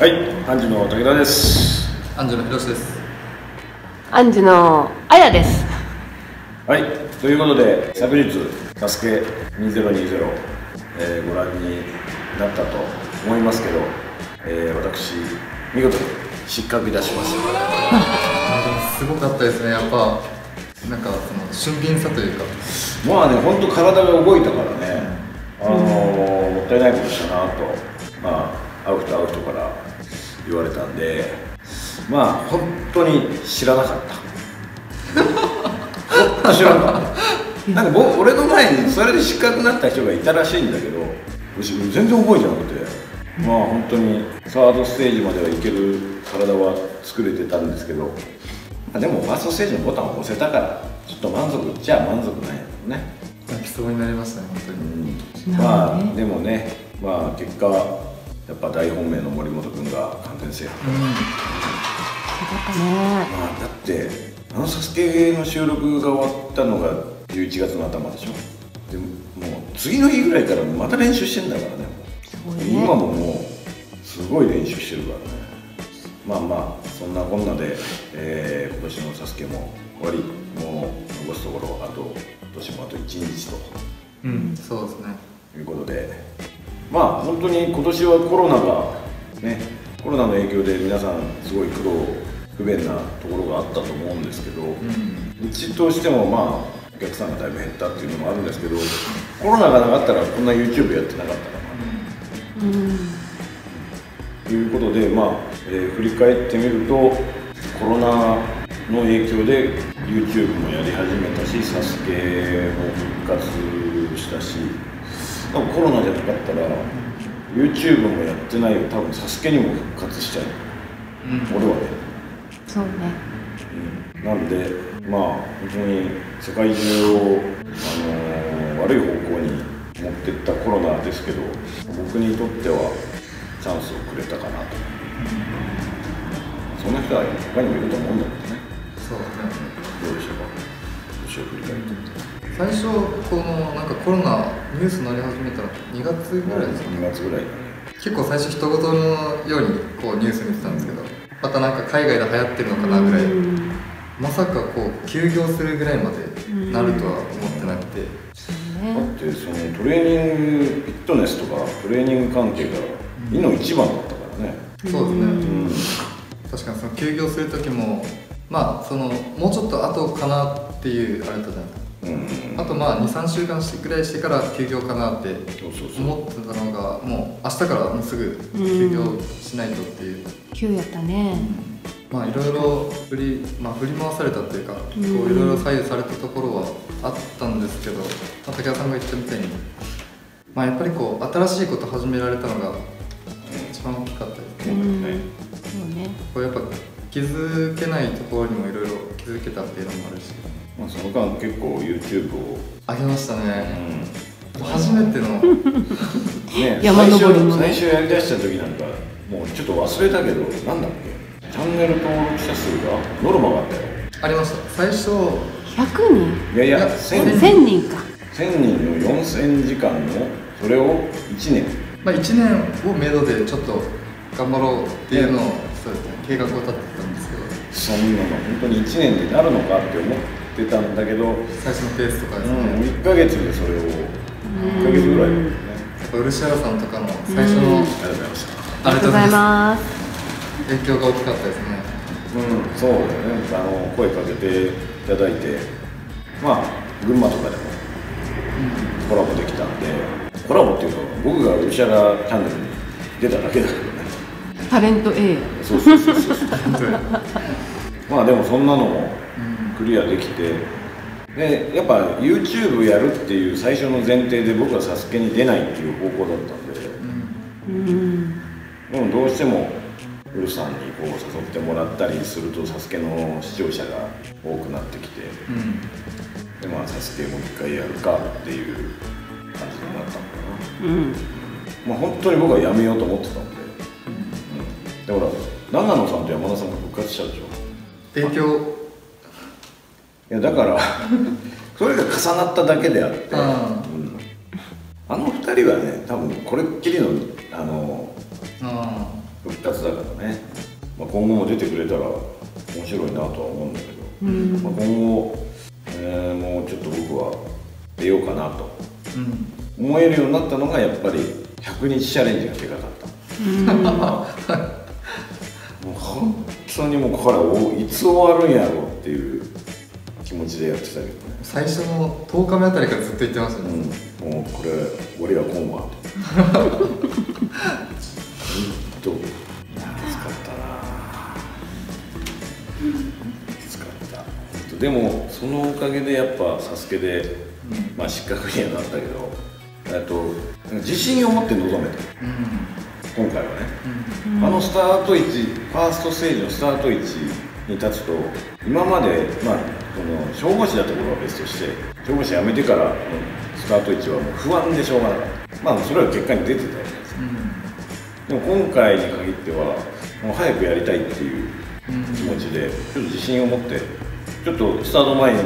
はい、アンジュの武田です。アンジュのひろしです。アンジュのあやです。はい、ということで昨日サスケ2020、ご覧になったと思いますけど、私見事に失格いたしました。すごかったですね。やっぱなんかその俊敏さというか、まあね、本当体が動いたからね、もったいないことしたなと、まあ会う人から言われたんで、まあ本当に知らなかった。本当知らなかった。なんか俺の前にそれで失格になった人がいたらしいんだけど、全然覚えてなくて、まあ本当にサードステージまではいける体は作れてたんですけど、でもファーストステージのボタンを押せたからちょっと満足っちゃ満足なんやろね。泣きそうになりましたね、本当に。まあでもね、まあ結果やっぱ大本命の森本君が完全制覇。まあだってサスケの収録が終わったのが11月の頭でしょ。でもう次の日ぐらいからまた練習してんだからね。今ももうすごい練習してるからね。まあまあそんなこんなで、今年のサスケも終わり、もう残すところあと今年もあと1日と、そうですね。いうことで、まあ本当に今年はコロナの影響で皆さんすごい不便なところがあったと思うんですけど、うちとしてもまあお客さんがだいぶ減ったっていうのもあるんですけど、コロナがなかったらこんな YouTube やってなかったかな。ということで、まあ振り返ってみるとコロナの影響で YouTube もやり始めたし、サスケも復活したし、多分コロナじゃなかったら YouTube もやってないよ。多分サスケにも復活しちゃう、俺はね。そうね、なんでまあ本当に世界中を、悪い方向に持っていったコロナですけど、僕にとってはチャンスをくれたかなと。そんな人は他にもいると思うんだけどね。そうですね。どうでしょうか、年を振り返ってみて。最初このなんかコロナニュースになり始めたら2月ぐらいですかね。2月ぐらいだね。結構最初人事のようにこうニュース見てたんですけど、またなんか海外で流行ってるのかなぐらい、まさかこう休業するぐらいまでなるとは思ってなくて、だってそのトレーニングフィットネスとかトレーニング関係がいの一番だったからね。そうですね、確かにその休業する時もまあそのもうちょっと後かなっていうあれだったじゃないですか。あとまあ 2,3 週間ぐらいしてから休業かなって思ってたのが、もう明日からもうすぐ休業しないとっていう、急やったね。まあいろいろ振り回されたっていうか、こういろいろ左右されたところはあったんですけど、竹谷さんが言ったみたいに、まあやっぱりこう新しいこと始められたのが一番大きかったですね。こうやっぱ気づけないところにもいろいろ気づけたっていうのもあるし、まあその間結構 YouTube を上げましたね。初めての山登りの最初やりだした時なんかもうちょっと忘れたけど、なんだっけ、チャンネル登録者数がノルマがあったよ。ありました。最初100人、いやいや1000人か。1000人の4000時間のそれを1年、まあ1年をめどでちょっと頑張ろうっていうのを計画を立ててたんですけど、そんなの本当に1年でなるのかって思ってたんだけど、最初のペースとかですね、1ヶ月でそれを1ヶ月ぐらいだよね。やっぱ漆原さんとかの最初のありがとうございました。ありがとうございます。影響が大きかったですね。そうだよね。声かけていただいて、まあ群馬とかでもコラボできたんで、コラボっていうか僕が漆原チャンネルに出ただけだけどね。タレント A。そうまあでもそんなのもクリアできて、でやっぱ YouTube やるっていう最初の前提で僕はサスケに出ないっていう方向だったんで、でもどうしてもウルさんにこう誘ってもらったりするとサスケの視聴者が多くなってきて、でまあサスケもう一回やるかっていう感じになったのかな。まあ本当に僕はやめようと思ってたんで、だから長野さんと山田さんが復活したでしょ。影響、いやだからそれが重なっただけであって、あの2人はね多分これっきりの復活だからものも出てくれたら面白いなとは思うんだけど、まあ、今後、もうちょっと僕は出ようかなと思えるようになったのがやっぱり100日チャレンジがでかかった。もう本当にもうこれいつ終わるんやろうっていう気持ちでやってたけどね。最初の10日目あたりからずっと言ってましたね、もうこれ俺は今はきつかったな。きつかった。でもそのおかげでやっぱサスケで、まあ失格にはなったけど、自信を持って臨めた、今回はね、あのスタート位置、ファーストステージのスタート位置に立つと、今まで、まあ、この消防士だった頃は別として、消防士辞めてからのスタート位置はもう不安でしょうがなかった。まあそれは結果に出てたわけです、でも今回に限ってはもう早くやりたいっていう気持ちで、ちょっと自信を持って、ちょっとスタート前と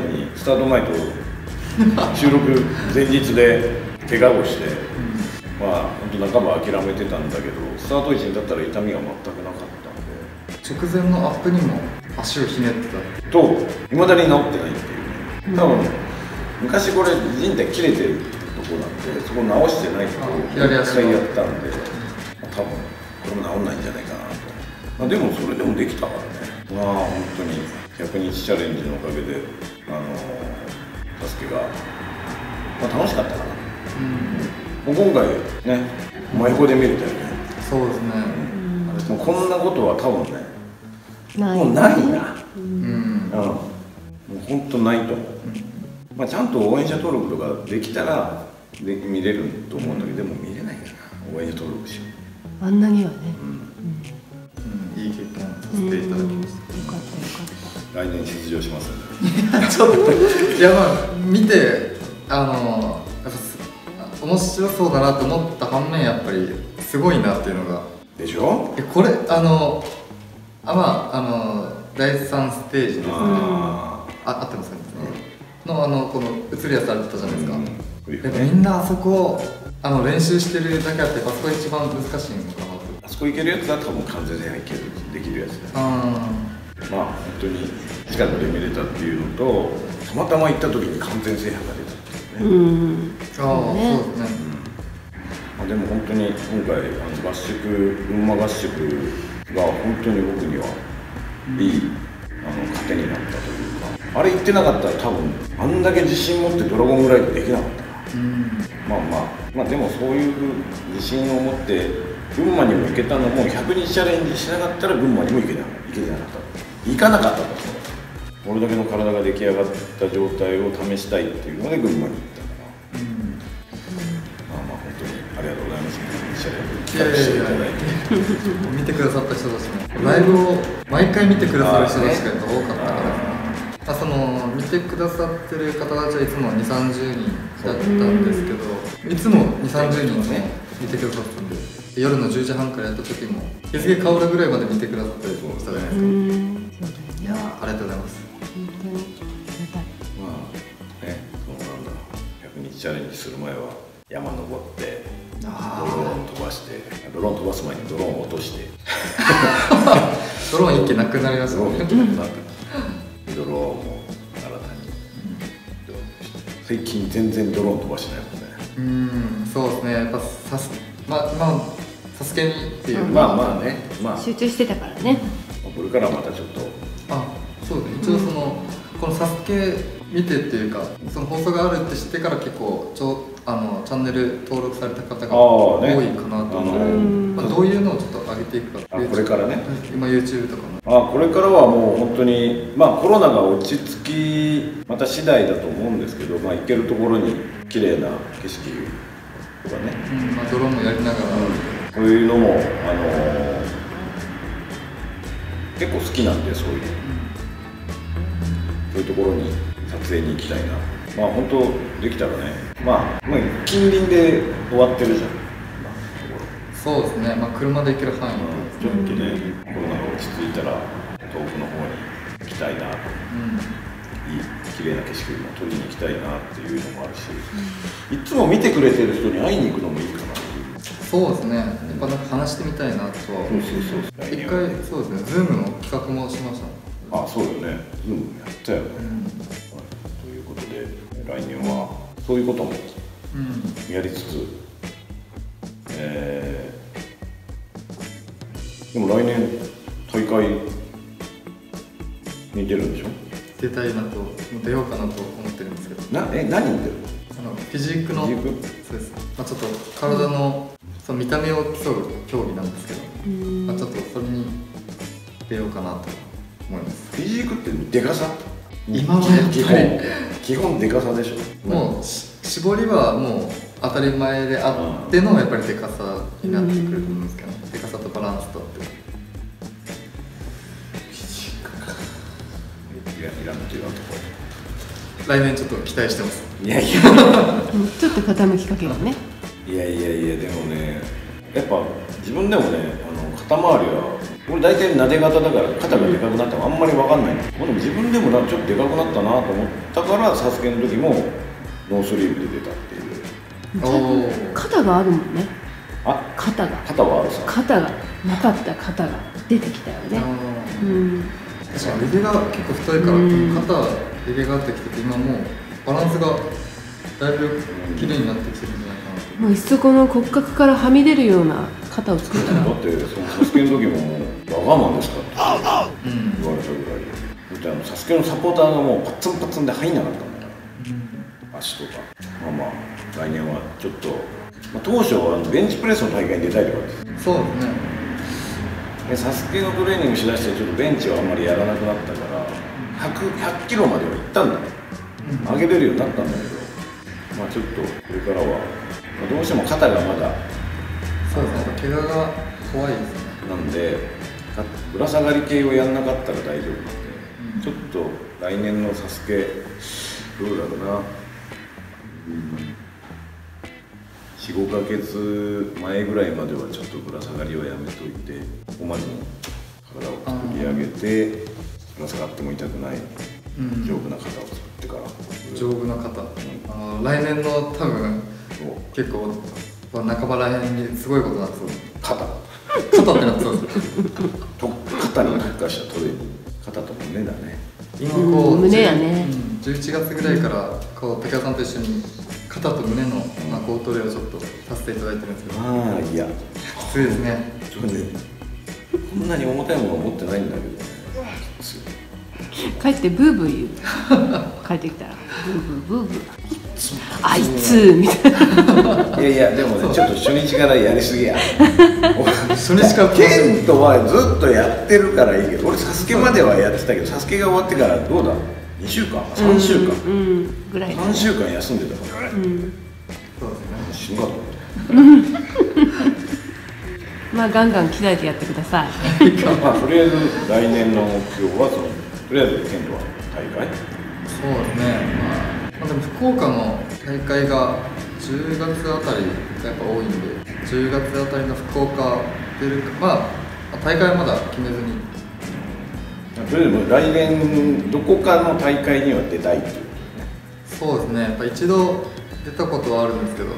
収録前日で怪我をして、まあ本当半ば諦めてたんだけど、スタート位置に立ったら痛みが全くなかったので、直前のアップにも足をひねってたといまだに治ってないっていうね。多分昔これ靭帯切れてるとこなんで、そこ直してないと左足1回やったんで、多分これも治んないんじゃないかなと。まあ、でもそれでもできたからね。まあ本当に100日チャレンジのおかげでサスケが、まあ、楽しかったかな。もう今回ね、マイコで見れたよね。そうですね、もうこんなことは多分ね、ないもうないな。もう本当ないと思う。まあちゃんと応援者登録とかできたら見れると思うんだけど、でも見れないからな、応援者登録しよう。あんなにはね、いい経験させていただきました。よかったよかっ来年出場しますんで。ちょっといや、まあ見てやっぱ面白そうだなと思った反面、やっぱりすごいなっていうのがでしょ。これ第3ステージですね、合ってますかね、のこの映るやつあったじゃないですか、やっぱみんなあそこ練習してるだけあって、あそこが一番難しいのかなと。あそこ行けるやつは多分完全制覇できるやつだ。まあ本当に近くで見れたっていうのと、たまたま行った時に完全制覇が出たっていうね。そうですね。まあでも本当に今回群馬合宿が本当に僕にはいい糧になったというか、あれ行ってなかったら多分あんだけ自信持ってドラゴングライドできなかった。まあでもそういう自信を持って群馬にも行けたのも、100日チャレンジしなかったら群馬にも行けなかった、行かなかったと。これだけの体が出来上がった状態を試したいっていうので群馬に行ったから、まあ本当にありがとうございます。チャレンジ企画していただいて、見てくださった人たちも、ライブを毎回見てくださる人たちがやっぱ多かったからですね。見てくださってる方たちはいつも2、30人だったんですけど、いつも2、30人ね見てくださったんで、夜の10時半からやった時も日付変わるぐらいまで見てくださったりしたじゃないですか。いやー、ありがとうございます。まあね、100日チャレンジする前は山登ってドローン飛ばして、ドローン飛ばす前にドローン落としてドローン一気なくなりますよね。ドローンも新たに、最近全然ドローン飛ばしてないもんね。そうですね、やっぱサスケにっていう、まあね、集中してたからね。これからまたちょっとそうですね、一応このサスケ見てっていうか、その放送があるって知ってから結構チャンネル登録された方が多いかなと思うので、どういうのをちょっと上げていくか。これからね、今 YouTube とかもこれからはもう本当にコロナが落ち着きまた次第だと思うんですけど、行けるところに綺麗な景色とかね、ドローンもやりながら、こういうのも結構好きなんで、そういうところに撮影に行きたいな。本当できたらね、近隣で終わってるじゃん。そうですね、車で行ける範囲ちょっとね、コロナが落ち着いたら遠くの方に行きたいなと、綺麗な景色も撮りに行きたいなっていうのもあるし、いつも見てくれてる人に会いに行くのもいいかなっていう。そうですね、やっぱなんか話してみたいなとは。そう一回そうですね、ズームの企画もしました。あ、そうよね、ズームやったよね、ということで来年はそういうこともやりつつ、でも来年大会に出るんでしょ。出たいなと、出ようかなと思ってるんですけど。何に出る？フィジークの、そうです。ちょっと体のその見た目を競う競技なんですけど、ちょっとそれに出ようかなと思います。フィジークってでかさ？今はやっぱり基本でかさでしょ。もう絞りはもう当たり前であってのやっぱりでかさになってくると思うんですけど、でかさとバランスとって。いらんというとこ来年ちょっと期待してます。いやいやちょっと傾きかけるね。いやでもね、やっぱ自分でもね、肩周りは俺大体なで型だから肩がでかくなってもあんまり分かんないんです。でも自分でもちょっとでかくなったなと思ったからサスケの時もノースリーブで出たっていう。肩があるもんね。あ、肩はあるさ。肩がなかった肩が出てきたよね。確かに腕が結構太いから肩入れがあってきてて、今もうバランスがだいぶ綺麗になってきてるんじゃないかなと。もういっそこの骨格からはみ出るような肩を作ったら。だってそのサスケの時もわがままですかって言われたぐらい。だってサスケのサポーターがもうパッツンパッツンで入んなかったもん、足とか。まあ来年はちょっと、当初はベンチプレスの大会に出たいとかです。そうですね。サスケのトレーニングしだしてちょっとベンチはあんまりやらなくなったから100キロまでは行ったんだ、上げれるようになったんだけど、ちょっとこれからは、どうしても肩がまだそうですね、怪我が怖いですね。なんでぶら下がり系をやんなかったら大丈夫なんで、ちょっと来年のサスケどうだろうな、4、5ヶ月前ぐらいまではちょっとぶら下がりをやめといて、ここまでの体を作り上げてぶら下がっても痛くない丈夫な肩を作ってから。丈夫な肩、来年の多分結構半ばらへんにすごいことになってそう。肩ってなってそうです。肩に特化したトレーニング、肩と胸だね。今こう胸やね。11月ぐらいからこう竹谷さんと一緒に肩と胸のゴートレをちょっとさせていただいてるんですけど、いやきついですね。こんなに重たいものを持ってないんだけどね。帰ってブーブー言う。帰ってきたらブーブーあいつみたいな。いやでもね、ちょっと初日からやりすぎや。初日からケントはずっとやってるからいいけど、俺サスケまではやってたけど、サスケが終わってからどうだ、2週間3週間ぐらい3週間休んでたから、そうですね、死ぬかと思った。ガンガン鍛えてやってください。とりあえず来年の目標はとりあえずケントは大会。そうですね。でも福岡の大会が10月あたりがやっぱ多いんで、10月あたりの福岡出るか、大会はまだ決めずに。とりあえず来年どこかの大会には出たいっていう。そうですね。やっぱ一度出たことはあるんですけど、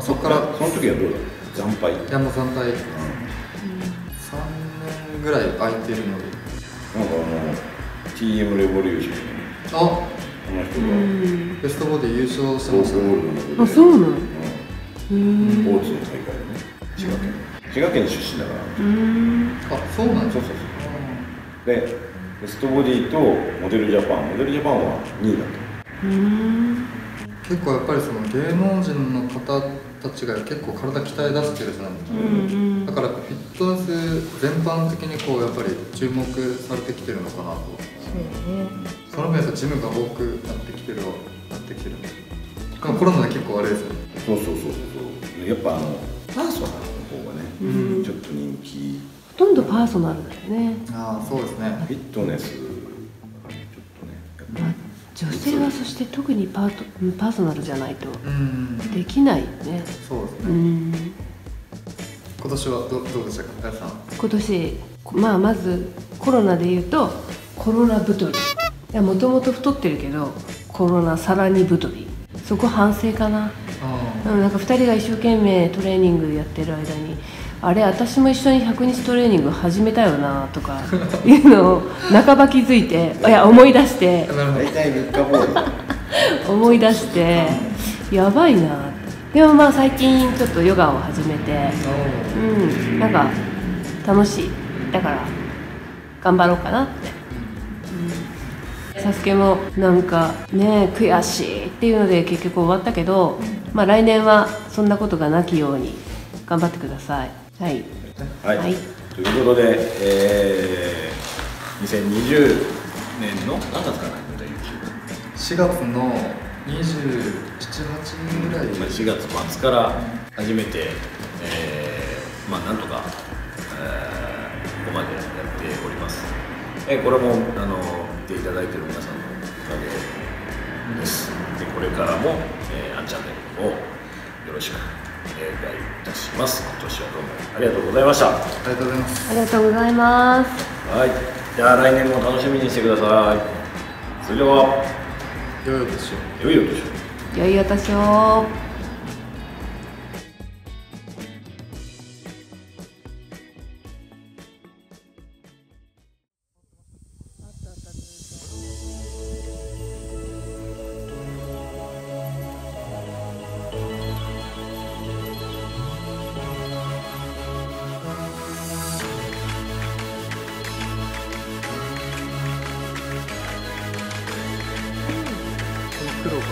そこからその時はどうだ、惨敗。いやもう惨敗。3年ぐらい空いてるので。TM レボリューション。この人がベスト4で優勝してましたね。そうなの？スポーツの大会でね、滋賀県出身だから。そうなんですか。で、ベストボディとモデルジャパンは2位だった。結構やっぱりその芸能人の方たちが結構体鍛え出してるじゃないですか。だからフィットネス全般的にこうやっぱり注目されてきてるのかなと。その分やっぱジムが多くなってきてるんで、コロナで結構あれですよね。そうやっぱパーソナルの方がね、ちょっと人気。ほとんどパーソナルだよね。そうですね。フィットネスちょっとね、女性はそして特にパーソナルじゃないとできないよね。そうですね。今年はどうでしたか、あやさん。今年まずコロナでいうとコロナ太り。いや、もともと太ってるけどコロナさらに太り。そこ反省かな。なんか2人が一生懸命トレーニングやってる間にあれ私も一緒に100日トレーニング始めたよなとかいうのを半ば気づいていや思い出して大体3日ボール思い出してやばいなって。でもまあ最近ちょっとヨガを始めてなんか楽しいだから頑張ろうかなって、サスケもなんかね悔しいっていうので結局終わったけど、まあ来年はそんなことがなきように頑張ってください。はい、はい、はい、ということで、2020年の何月かな、4月の27、8ぐらい、4月末から始めて、まあなんとか、ここまでやっております。これも見ていただいている皆さんのおかげです。でこれからも、アンチャンネルをよろしくお願いいたします。今年はどうもありがとうございました。ありがとうございます。ありがとうございます。はい、じゃあ来年も楽しみにしてください。それでは良いお年を。良いお年を。良いお年を。黒が